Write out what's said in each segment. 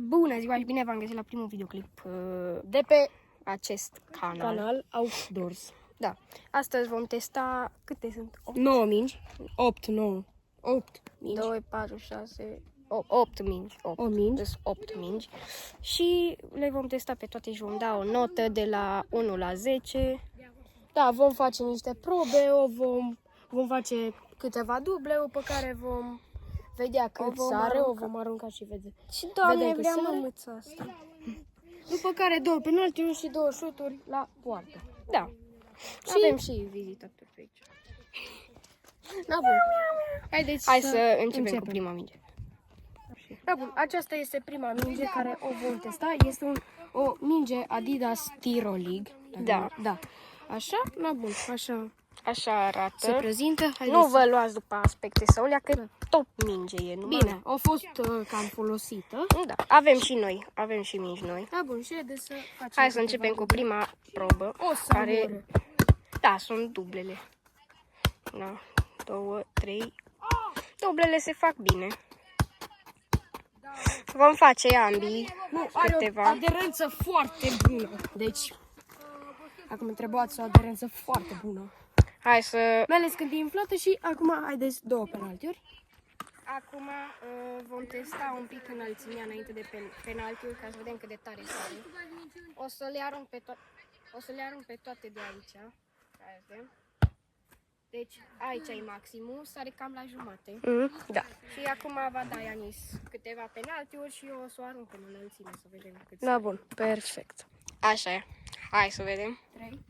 Bună ziua și bine v-am găsit la primul videoclip de pe acest canal Outdoors. Da, astăzi vom testa, câte sunt? 9 mingi. 8 mingi. 2, 4, 6, 8 mingi. 8 mingi. 8 mingi. Și le vom testa pe toate și vom da o notă de la 1 la 10. Da, vom face niște probe, vom face câteva duble, pe care vom vedea cât sare, o vom arunca și vedem. Și doamne, Vedem că vreau sare. mămâța asta. După care 2 penaltiuri și 2 șuturi la poartă. Da. Și avem și vizitatori pe aici. Da, bun. Hai să începem cu prima minge. Da, bun. Aceasta este prima minge care o vom testa. Este o minge Adidas Tiro League. Da. Așa? Da, bun. Așa arată. Se prezintă. Nu vă luați după aspecte sau lea, că top minge e. Numai. Bine, a fost cam folosită. Da, avem și noi, avem și mingi noi. Da, bun, și haideți să facem. Hai să începem cu prima probă. O să Da, sunt dublele. Da, 2, 3. Dublele se fac bine. Vom face ambii câteva. Are o aderență foarte bună. Deci, acum întrebați o aderență foarte bună. Hai să... Mai ales când e inflată și acum haideți 2 penaltiuri. Acum vom testa un pic înălțimea înainte de penaltiuri ca să vedem cât de tare sare. O să le arunc pe toate de aici. Hai să vedem. Deci aici e maximul, sare cam la jumate. Da. Și acum va da Ianis câteva penaltiuri și eu o să o arunc în înălțime să vedem cât Da, bun, perfect. Așa e. Hai să vedem. 3.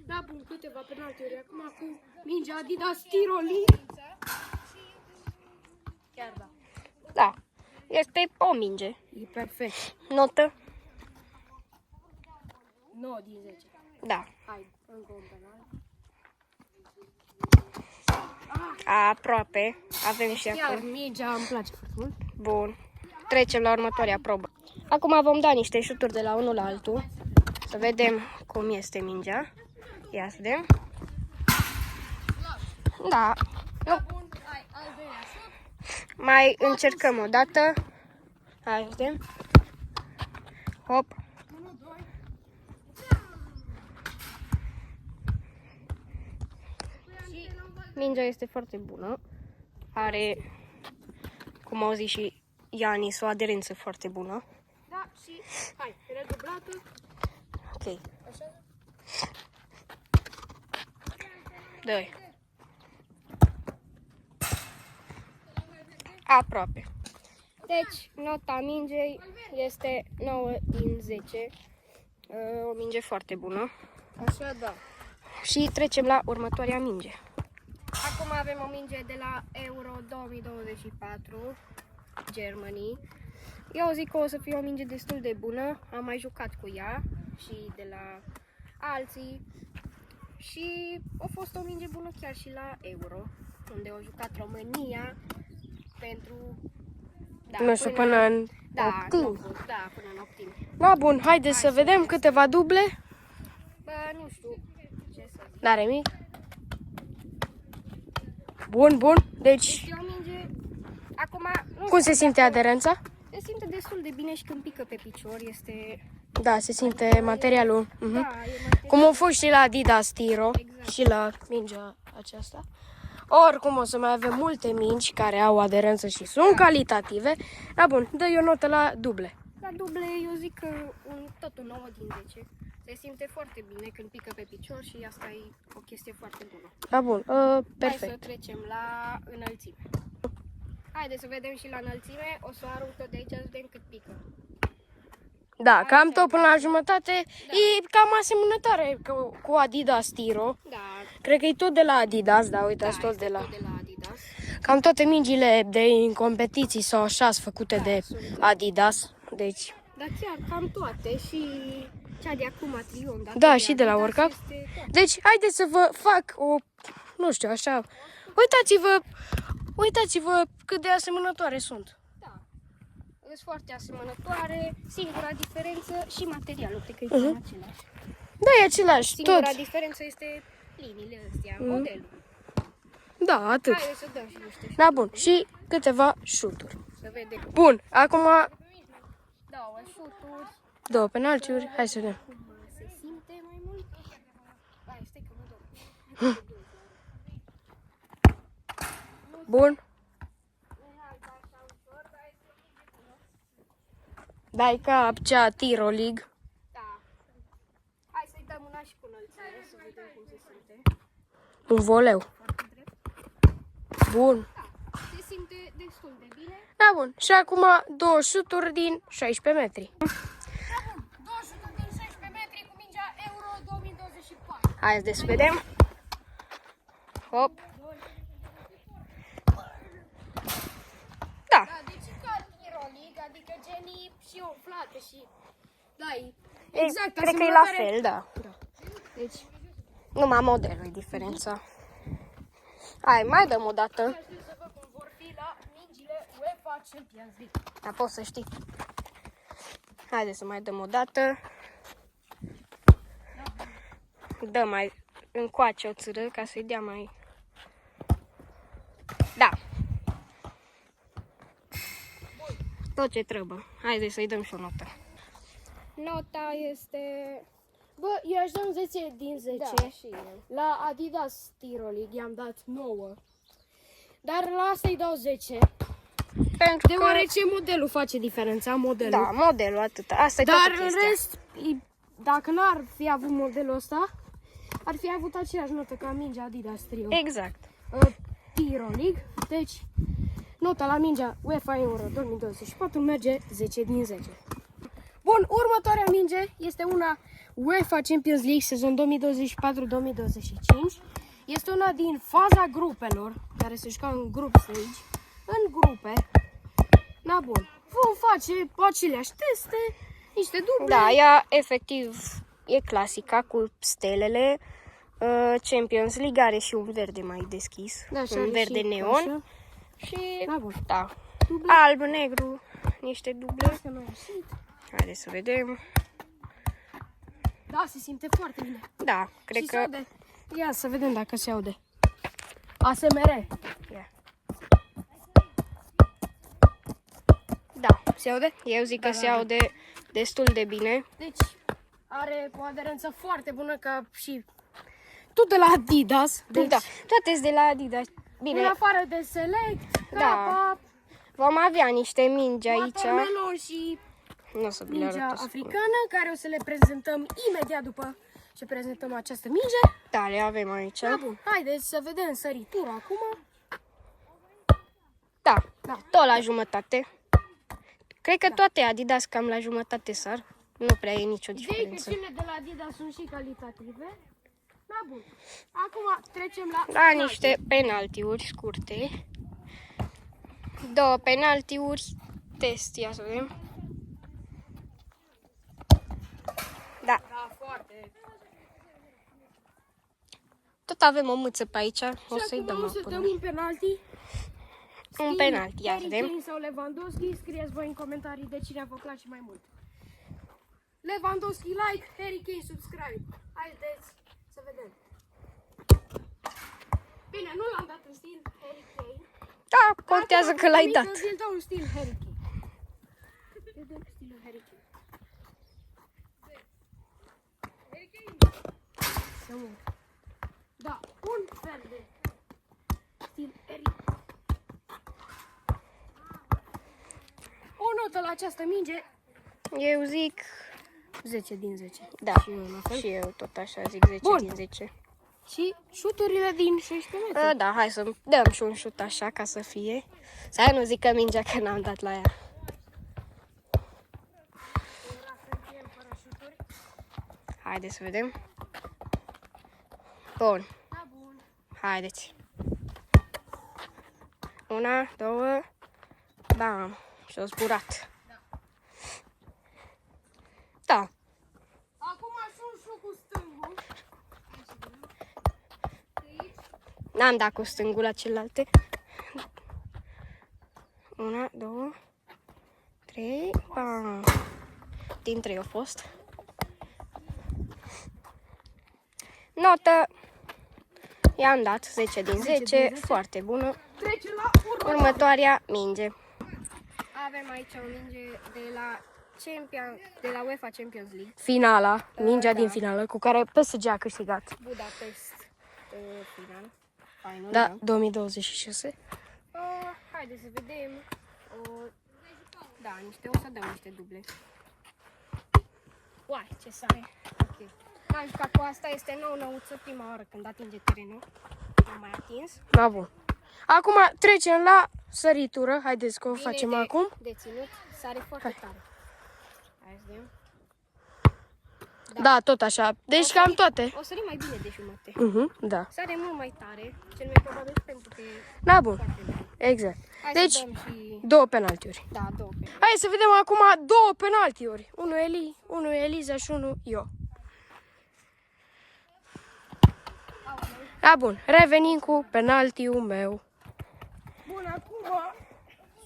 Da, bun, câteva penaltiuri. Acum cu mingea Adidas Tiro League. Chiar da. Da. Este o minge. E perfect. Notă? 9 din 10. Da. Hai, încă un penal. Aproape. Avem și Iar acum. mingea îmi place foarte mult. Bun. Trecem la următoarea probă. Acum vom da niște șuturi de la unul la altul. Să vedem cum este mingea. Ia să vedem. Da. Nu. Mai încercăm o dată. Hai să vedem. Hop. Mingea este foarte bună. Are, cum au zis și Ianis, o aderență foarte bună. Da, și hai, redublată. Ok. 2. Aproape. Deci, nota mingei este 9 din 10. O minge foarte bună. Așa, da. Și trecem la următoarea minge. Acum avem o minge de la Euro 2024, Germany. Eu zic că o să fie o minge destul de bună. Am mai jucat cu ea și de la alții. Și a fost o minge bună chiar și la Euro, unde au jucat România pentru... Da, Nu știu, până în optimi. Da, până în optimi. Da, bun, haideți să vedem câteva duble. Bă, nu știu ce să zic. N-are mic. Bun, bun. Deci, Este o minge... Acum... cum se simte aderența? Se simte destul de bine și când pică pe picior, este... Da, se simte materialul. Da, e material. Cum a fost și la Adidas Tiro Exact. și la mingea aceasta. Oricum o să mai avem multe mingi care au aderență și sunt calitative. Da, bun, dă-i o notă la duble. La duble, eu zic că tot un 9 din 10. Se simte foarte bine când pică pe picior și asta e o chestie foarte bună. Da, bun, Hai perfect. să trecem la înălțime. Haideți să vedem și la înălțime. O să o arunc tot de aici să vedem cât pică. Da, cam tot până la jumătate. E cam asemănătoare cu Adidas Tiro. Da, Cred că e tot de la Adidas, da, uitați, tot este de la... tot de la Adidas. Cam toate mingile în competiții sau așa sunt făcute de sunt. Adidas. Deci, Dar chiar cam toate și cea de acum Triumph. dar da, tot și de la Adidas World Cup. este tot. Deci, haideți să vă fac o, nu știu, așa. Uitați-vă cât de asemănătoare sunt. Da. Sunt foarte asemănătoare. Singura diferență și materialul, cred că e cam același. Da, e același, Singura tot. diferență este liniile astea, modelul. Da, atât. Haideți să dăm și niște. Da, bun. Și câteva șuturi. Să vedem. Bun, acum Două șuturi. 2 penaltiuri. Hai să vedem. Cum se simte mai mult? Hai, stai că mă dor. Bun. Dai cap cea Tiro League. Da. Hai să-i dăm una și cu înălțime, să vedem cum se simte. Un voleu. Foarte drept. Bun. Da, se simte destul de bine. Da, bun. Și acum 2 șuturi din 16 metri. Da, bun. 2 șuturi din 16 metri cu mingea Euro 2024. Hai să vedem. Hop. Da. Da, deci ca Tiro League, adică genii și umflate și... Da, Exact, cred că e la fel, da. Deci, Numai modelul e diferența. Hai, mai dăm o dată. știu să văd cum vor fi la mingile UEFA Champions League. Dar poți să știi. Haideți să mai dăm o dată. Dă mai încoace o țără ca să-i dea mai... Da. Tot ce trebuie. Haideți să-i dăm și o notă. Nota este... Bă, eu aș da un 10 din 10. Da, și eu. La Adidas Tiro League i-am dat 9. Dar la asta îi dau 10. Pentru Deoarece modelul face diferența, modelul. Da, modelul atâta. Asta e Dar toată în chestia. rest, dacă n-ar fi avut modelul ăsta, ar fi avut aceeași notă ca mingea Adidas Exact. Tiro League. Deci, nota la mingea UEFA Euro 2024 merge 10 din 10. Bun, următoarea minge este una UEFA Champions League sezon 2024-2025. Este una din faza grupelor, care se juca în group stage, în grupe. Na bun, vom face aceleași teste, niște duble. Da, ea efectiv e clasica cu stelele. Champions League are și un verde mai deschis, Da, și un are verde și neon. așa. Și Da, bun. da, Duble. alb, negru, niște duble. Asta nu a ieșit. Haideți să vedem. Da, se simte foarte bine. Da, cred Și că... se aude. Ia să vedem dacă se aude. ASMR. Ia. Da, se aude? Eu zic că Da, se da, da. aude destul de bine. Deci are o aderență foarte bună ca și tot de la Adidas. Deci, Da, toate sunt de la Adidas. în Bine, afară de Select, Da. Kappa, vom avea niște mingi aici. Watermelon și Nu o să vi le mingea arăt. africană, care o să le prezentăm imediat după ce prezentăm această minge. Da, le avem aici. Da, bun. Haideți să vedem săritura acum. Da, Da. tot la jumătate. Cred că toate Adidas cam la jumătate sar. Nu prea e nicio Ideea e că diferență. cele de la Adidas sunt și calitative. Da, bun. Acum trecem la La niște penaltiuri scurte. 2 penaltiuri. Test, ia să vedem. Da, Da, foarte. tot avem o mâță pe aici. O Și să-i acum dăm o să apă. dăm un penalti. Un penalti, ia să Harry vedem. Kane sau Lewandowski, scrieți voi în comentarii de cine vă place mai mult. Lewandowski like, Harry Kane subscribe. Haideți să vedem. Bine, nu l-am dat în stil Harry Kane. Da, contează că l-ai dat. Îl dau în stil Harry Kane. Îl dau în stilul Harry Kane. Să mă. Da, un fel de stil Harry Kane. O notă la această minge, Eu zic, 10 din 10. da, Și eu la fel. și eu tot așa zic 10 Bun. din 10. Și șuturile din 16 metri. Da, hai să dăm și un șut așa ca să fie. Să nu zică mingea că n-am dat la ea. Haideți să vedem. Bun, Da, bun. haideți. 1, 2, bam. Și-o zburat. Da, Acum ajung și cu stângul. n-am dat cu stângul la celelalte. 1, 2, 3, bam. Din 3 au fost. Notă. I-am dat 10 din 10, foarte bună. Trece la urmă. Următoarea minge. Avem aici o minge de la UEFA Champions League. Finala, mingea Da. din finală, cu care PSG a câștigat. Budapest final. Final, Da, 2026. Haideți să vedem. Da, o să dăm niște duble. Uai, ce sare. Ok. N-am jucat cu asta, este nou-nouță, prima oară când atinge terenul. N-am mai atins. Da, bun. Acum trecem la săritură. Haideți că o Bine facem de acum. Deținut, sare foarte tare. Hai să vedem. Da, tot așa. Deci cam toate. O sări mai bine de jumătate. Da. Sare mult mai tare, cel mai probabil pentru că e Da, bun. foarte bine. Exact. Hai Deci, să dăm și... două penaltiuri. Da, două pe. Hai să vedem acum două penaltiuri. Unul Eli, unul Eliza și unul eu. Da, bun. Revenim cu penaltiul meu. Bun, acum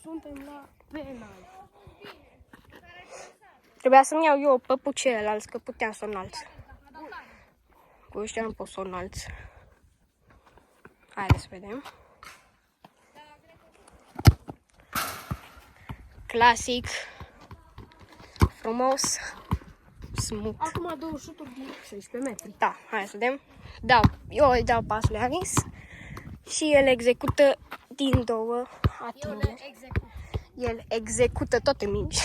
suntem la penalti. Trebuia să-mi iau eu pe celălalt, că puteam să o înalț. Cu ăștia nu pot să o înalț. Haideți să vedem. Clasic. Frumos. Smooth. Acum două șuturi din 16 metri. Da, hai să vedem. Eu îi dau pasul lui Anis și el execută din două atingeri. El execută toate mingi.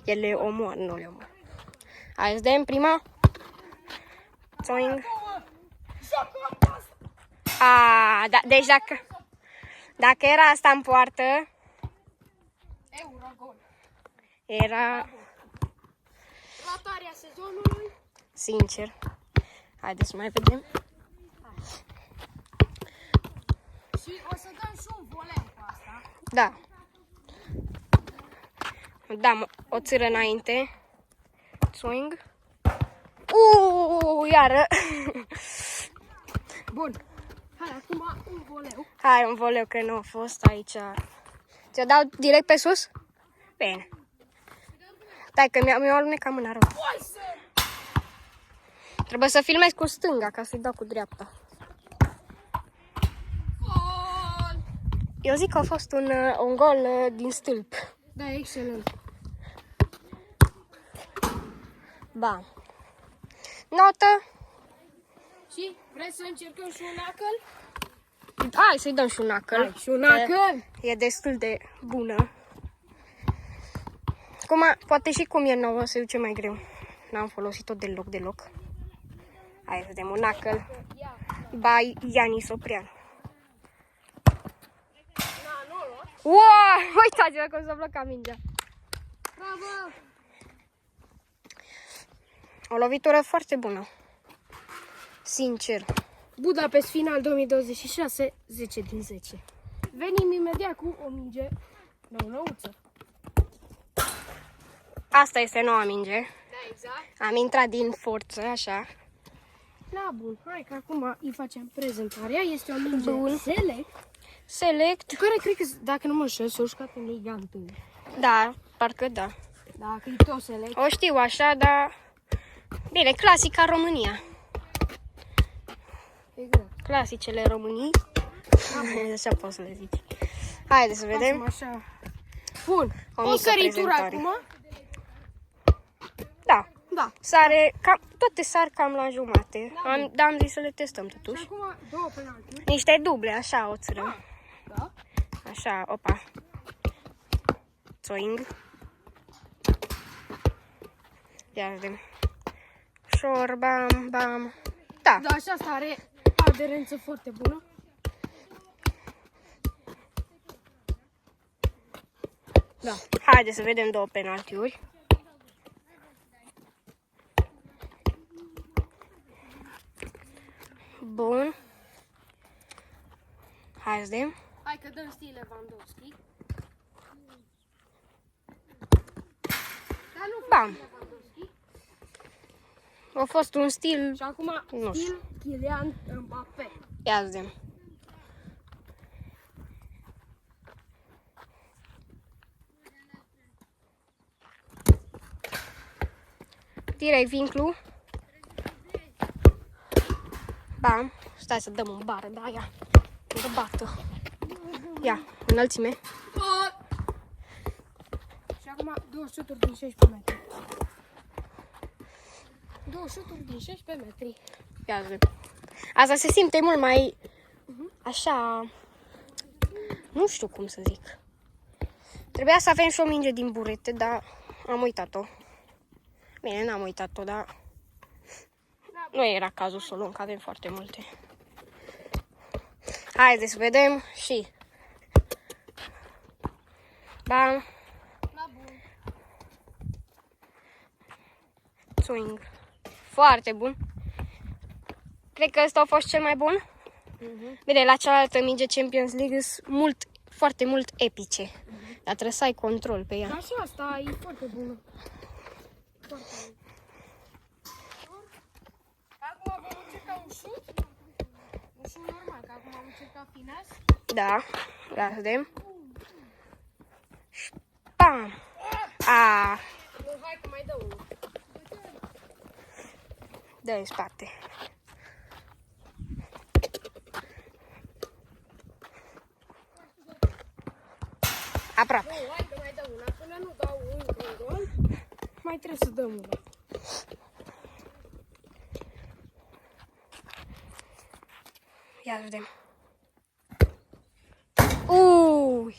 El le omoară, nu le omoară. Hai să vedem prima. Zoing. Da, deci dacă era asta în poartă, Eurogol. era Ratarea sezonului. sincer. Haideți să mai vedem. Și o să dăm și un voleu cu asta. Da. Dăm o țâră înainte. Swing. Iară. Bun. Hai, acum un voleu. Hai, un voleu că nu a fost aici. Ți-o dau direct pe sus? Bine. Stai că mi-a alunecat mâna rău. Trebuie să filmez cu stânga ca să-i dau cu dreapta. Gol! Eu zic că a fost un gol din stâlp. Da, excelent. Ba. Notă. Și vrei să încercăm și un knuckle? Hai să-i dăm și un knuckle. Hai, și un knuckle. E destul de bună. Acum, poate și cum e nouă, se duce mai greu. N-am folosit-o deloc. Hai să vedem un knuckle. By Ianis Oprian. Wow! Uitați-vă cum s-a blocat mingea. Bravo! O lovitură foarte bună. Sincer. Budapest final 2026, 10 din 10. Venim imediat cu o minge nou-nouță. Asta este noua minge. Da, exact. Am intrat din forță, așa. Da, bun. Hai că acum îi facem prezentarea. Este o minge Bun. Select, Select. care cred că, dacă nu mă înșel, s-o jucat în Liga 1. Da, parcă da. Dacă e tot Select. O știu așa, dar... Bine, clasica România. Exact. Clasicele României. Așa pot să le zic. Haideți să vedem. Așa. Bun. O O mică săritură prezentare. acum. Da. Da. Sare, toate sar cam la jumate. Am zis să le testăm Și totuși. acum două penaltiuri. Niște duble, așa, o țără. Da. Așa, opa. Zoing. Ia vedem. Șor, bam, bam. Da. Da, și asta are aderență foarte bună. Da. Haideți să vedem două penaltiuri. Bun. Hai să vedem. Hai că dăm stil Lewandowski. Dar nu Bam. Lewandowski. A fost un stil. Și acum Nu știu. stil Kylian Mbappé. Ia să vedem. Direct vinclu. Bam. Stai să dăm un bară, da, ia. Să bată. Ia, înălțime. acum 2 șuturi din 16 metri. 2 șuturi din 16 metri. Ia zi. Asta se simte mult mai așa, nu știu cum să zic. Trebuia să avem și o minge din burete, dar am uitat-o. Bine, n-am uitat-o, dar nu era cazul să o luăm, că avem foarte multe. Haideți să vedem și... Bam! La bun. Swing. Foarte bun. Cred că ăsta a fost cel mai bun. Bine, la cealaltă minge Champions League sunt foarte mult epice. Dar trebuie să ai control pe ea. Dar și asta e foarte bună. Foarte bună. Acum vom încerca un șut. Un șut normal, că acum am încercat finas. Da, ia să vedem. Pam! Nu, hai că mai dă unul. Dă în spate. Aproape. Nu, hai că mai dă una. Până nu dau încă un gol, mai trebuie să dăm una. Ia să vedem. Ui!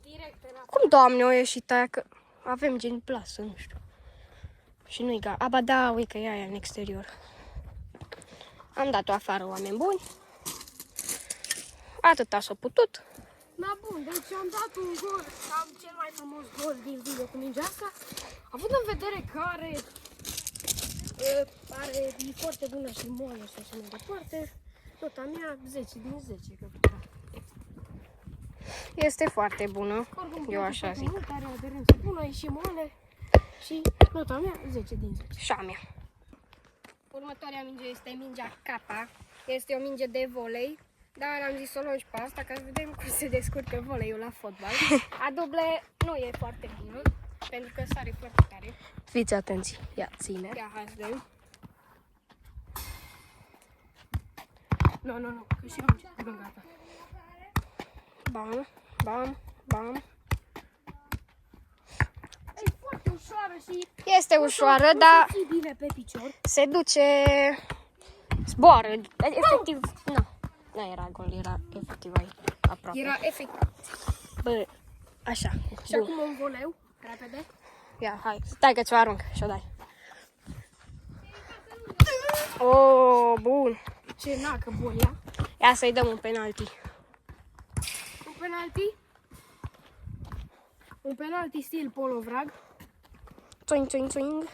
Direct în Cum, Doamne, o ieșit aia? Că avem gen plasă, nu știu. Și nu-i gata. Aba da, uite că e aia în exterior. Am dat-o afară, oameni buni. Atâta s-a putut. Da, bun, deci am dat un gol, am cel mai frumos gol din video cu mingea asta. Având în vedere că e foarte bună și moale și așa mai departe, nota mea 10 din 10, cred că. Este foarte bună. Oricum, Eu așa zic. mult, are aderență bună, e și moale și nota mea 10 din 10. Și a mea. Următoarea minge este mingea Capa. Este o minge de volei, dar am zis să o luăm și pe asta ca să vedem cum se descurcă voleiul la fotbal. A duble nu e foarte bună, pentru că sare foarte tare. Fiți atenți, ia ține. Ia, hai să vedem. Nu, că și eu am gata. Bam, bam, bam. E foarte ușoară și Este ușoară, dar și bine pe picior. se duce, zboară. Efectiv, nu era gol, era efectiv aici, aproape. Era efectiv. Bă, așa. Și acum un voleu, repede. Ia, hai, stai că ți-o arunc și-o dai. Oh, bun. Ce nacă bun ea. Ia să-i dăm un penalti. Un penalti. Un penalti stil Polo Vrag. Twing, twing, twing.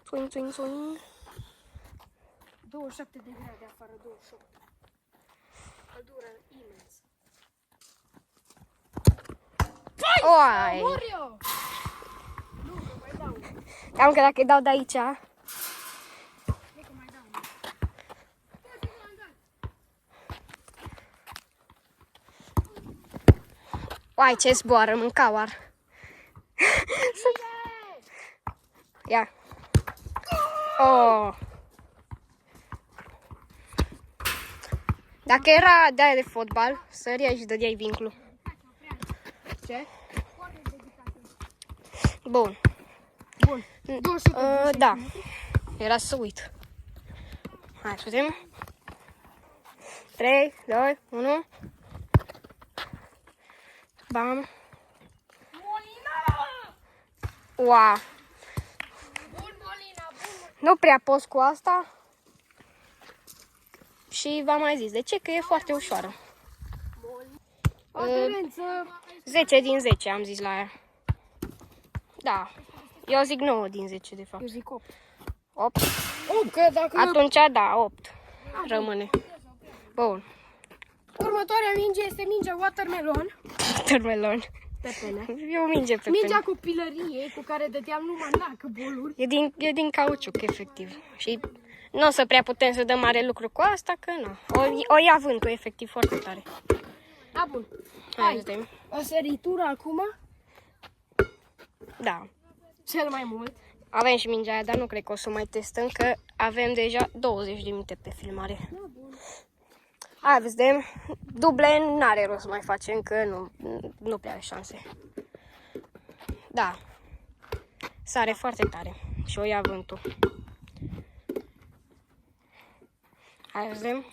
Twing, twing, twing. 27 de grade afară, 28. Căldură imens. Oai! Morio! Nu, că mai dau. Cam că dacă îi dau de aici, Nu, că mai dau. oai, ce zboară, mânca oar. Ia. Oh. Dacă era de aia de fotbal, săria și dădeai vincul. Ce? Bun. Bun. 200 Da. Era să uit. Hai să vedem. 3, 2, 1. Bam. Wow. Bun, Molina, bun. Nu prea poți cu asta. Și v-am mai zis de ce, că e foarte ușoară. Aderență. 10 din 10 am zis la ea. Da. Eu zic 9 din 10 de fapt. Eu zic 8. 8. 8, că dacă... Atunci da, 8. Rămâne. Bun. Următoarea minge este mingea watermelon. Watermelon. Pe pene. E o minge pe Mingea pene. copilăriei cu care dădeam numai nacă boluri. E din cauciuc, efectiv. Și nu o să prea putem să dăm mare lucru cu asta, că nu. O ia vântul, efectiv, foarte tare. Da, bun. Hai, vedem. O săritură acum, Da. cel mai mult. Avem și mingea aia, dar nu cred că o să mai testăm, că avem deja 20 de minute pe filmare. Da, bun. Hai, vedem. Duble n-are rost să mai facem, că nu prea are șanse. Da. Sare foarte tare. Și o ia vântul. Hai să vedem.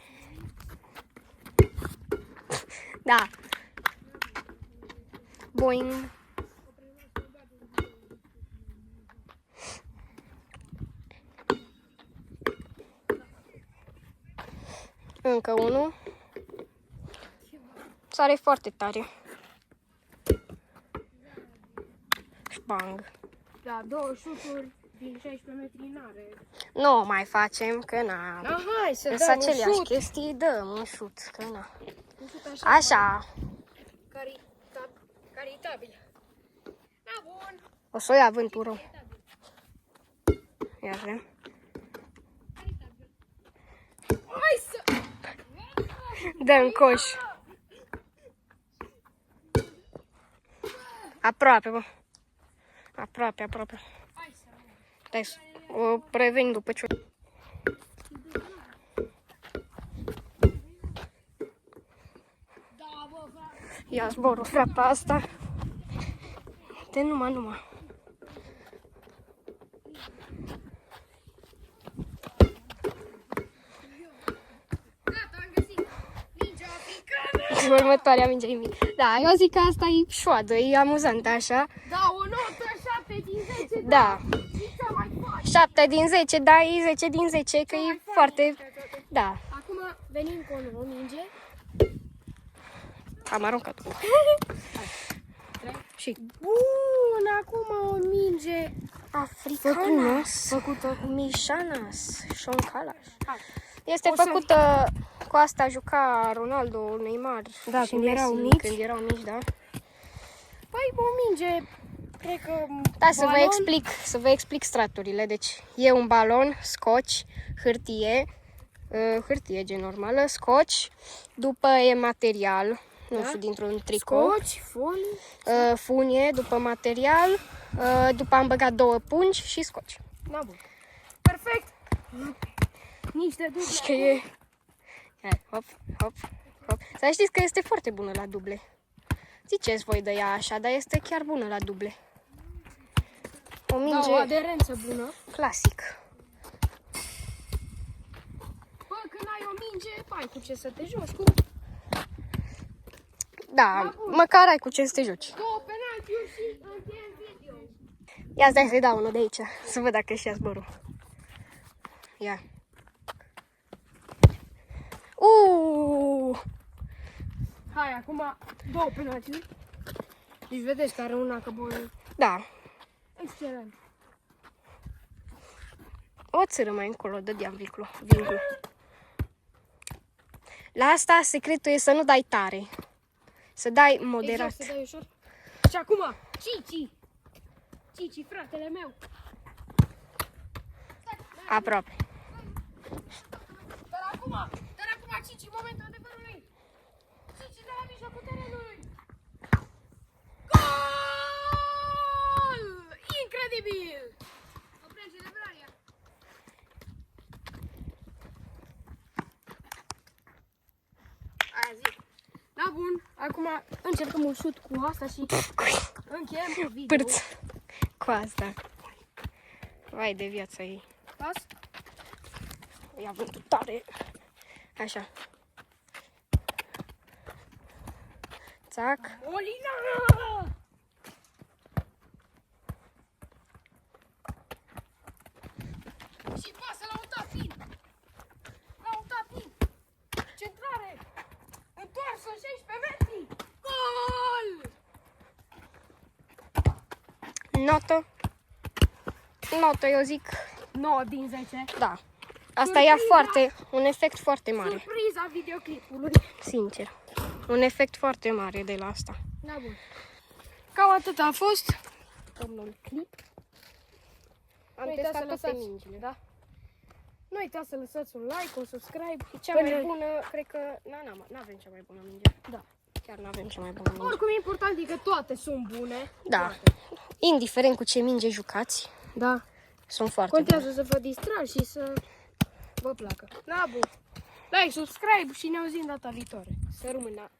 Da. Boing. Încă unul. Sare foarte tare. Bang. Da, 2 șuturi din 16 metri n-are. Nu mai facem, că na. Da, hai să Sunt dăm un aceleași șut. chestii, dăm un șut, că na. Un șut Așa. Caritabil. Da, bun. O să o ia vântul rău. Ia vedem. Hai să... Dă-n coș. Aproape, bă. Aproape, aproape. Hai să... Dai, o reveni după ce... Da, bă, Ia zborul frapa asta. De numai. gata, am găsit. Mingea africană. Următoarea minge e mică. Da, eu zic că asta e șoadă, e amuzant așa. Da, o notă 7 din 10. Da. Și cea mai faci. 7 din 10, da, e 10 din 10, că e foarte... Da, Acum venim cu o nouă minge. am aruncat. Și Bun, acum o minge africanas, făcută cu mișanas, șoncalaș. Este O să- făcută, cu asta juca Ronaldo, Neymar Da, și când Messi, erau mici. când erau mici, da. Păi, o minge, cred că... Da, balon. să vă explic straturile. Deci e un balon, scoci, hârtie gen normală, scoci, după e material, nu știu, dintr-un tricou, Scoci, folii. funie, după material, după am băgat 2 pungi și scoci. Da, bun. Perfect. Niște duble. Și că e... Hai, hop, hop, hop. Să știți că este foarte bună la duble. Ziceți voi de ea așa, dar este chiar bună la duble. O minge Da, o aderență bună. clasic. Bă, când ai o minge, ai cu ce să te joci, cu Da, măcar ai cu ce să te joci. 2 penaltiuri și încheiem video. Ia stai să-i dau unul de aici, să văd dacă și ia zborul. Ia. Hai, acum 2 penaltiuri. Deci vedeți că are una că bună. Da, Excelent. o țără mai încolo, dădeam vincul. La asta secretul e să nu dai tare. Să dai moderat. Exact, să dai ușor. Și acum, Cici. Cici, fratele meu. Aproape. Dar acum Cici, momentul adevărului. Cici de la mijlocul terenului. Gol! Incredibil! Oprem celebrarea. Aia zic. Da, bun. Acum încercăm un șut cu asta și încheiem cu video. Pârț. Cu asta. Vai de viața ei. Las? Ia vântul tare. Așa. Țac. Molina! Și pasă la un tapin! La un tapin! Centrare! Întoarsă 16 metri! Gol! Notă, eu zic, 9 din 10. da. Asta e un efect foarte mare, Surpriza videoclipului. sincer. Un efect foarte mare de la asta. Da, bun. Cam atât a fost. Domnul clip. Am Nu uitați testat să toate lăsați. mingile. Da. Nu uitați să lăsați un like, un subscribe. Cea Până- mai bună, cred că, n-avem cea mai bună minge. Da. Chiar n-avem cea mai bună minge. Oricum e important e că toate sunt bune. Da. Indiferent cu ce minge jucați, Da. sunt foarte bune. Contează să vă distrați și să vă placă. Da, bun. Like, subscribe și ne auzim data viitoare. Să rămână.